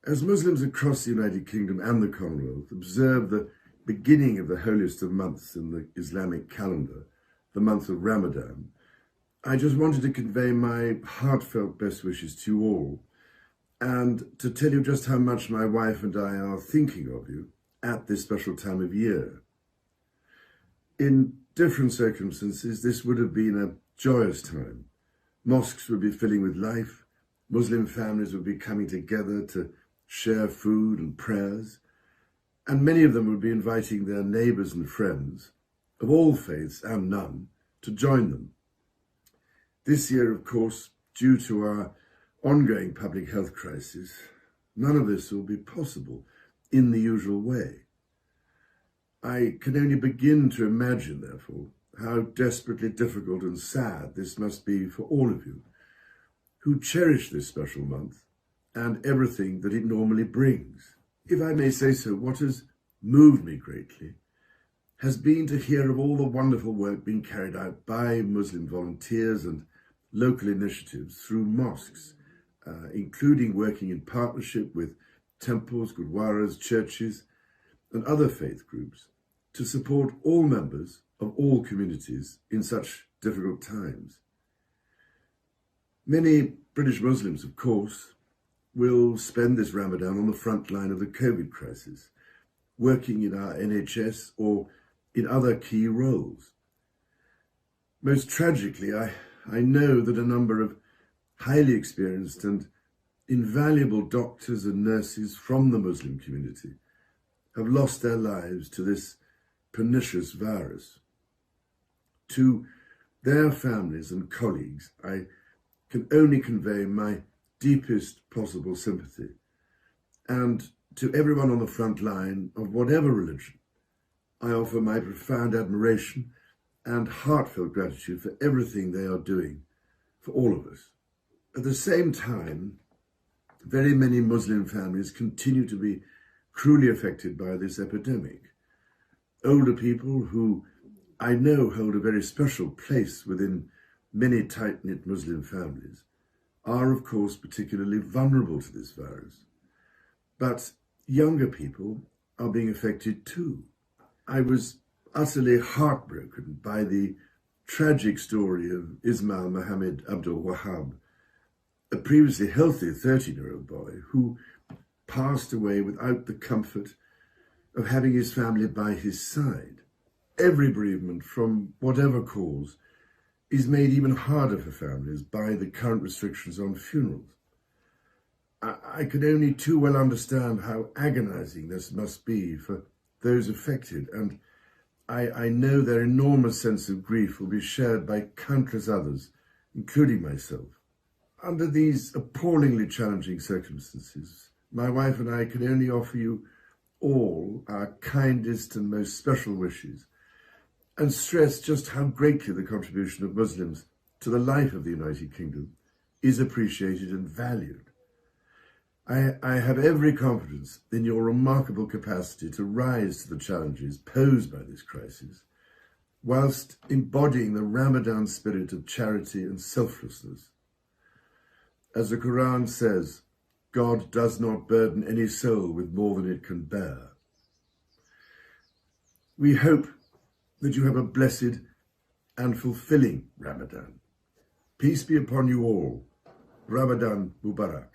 As Muslims across the United Kingdom and the Commonwealth observe the beginning of the holiest of months in the Islamic calendar, the month of Ramadan, I just wanted to convey my heartfelt best wishes to you all and to tell you just how much my wife and I are thinking of you at this special time of year. In different circumstances, this would have been a joyous time. Mosques would be filling with life, Muslim families would be coming together to share food and prayers, and many of them would be inviting their neighbours and friends of all faiths and none to join them. This year, of course, due to our ongoing public health crisis, none of this will be possible in the usual way. I can only begin to imagine, therefore, how desperately difficult and sad this must be for all of you who cherish this special month and everything that it normally brings. If I may say so, what has moved me greatly has been to hear of all the wonderful work being carried out by Muslim volunteers and local initiatives through mosques, including working in partnership with temples, gurdwaras, churches, and other faith groups to support all members of all communities in such difficult times. Many British Muslims, of course, will spend this Ramadan on the front line of the COVID crisis, working in our NHS or in other key roles. Most tragically, I know that a number of highly experienced and invaluable doctors and nurses from the Muslim community have lost their lives to this pernicious virus. To their families and colleagues, I can only convey my deepest possible sympathy, and to everyone on the front line of whatever religion, I offer my profound admiration and heartfelt gratitude for everything they are doing for all of us. At the same time, very many Muslim families continue to be cruelly affected by this epidemic. Older people who I know hold a very special place within many tight-knit Muslim families are, of course, particularly vulnerable to this virus. But younger people are being affected too. I was utterly heartbroken by the tragic story of Ismail Mohammed Abdul Wahab, a previously healthy 13-year-old boy who passed away without the comfort of having his family by his side. Every bereavement from whatever cause is made even harder for families by the current restrictions on funerals. I can only too well understand how agonizing this must be for those affected, and I know their enormous sense of grief will be shared by countless others, including myself. Under these appallingly challenging circumstances, my wife and I can only offer you all our kindest and most special wishes, and stress just how greatly the contribution of Muslims to the life of the United Kingdom is appreciated and valued. I have every confidence in your remarkable capacity to rise to the challenges posed by this crisis, whilst embodying the Ramadan spirit of charity and selflessness. As the Quran says, God does not burden any soul with more than it can bear. We hope that you have a blessed and fulfilling Ramadan. Peace be upon you all. Ramadan Mubarak.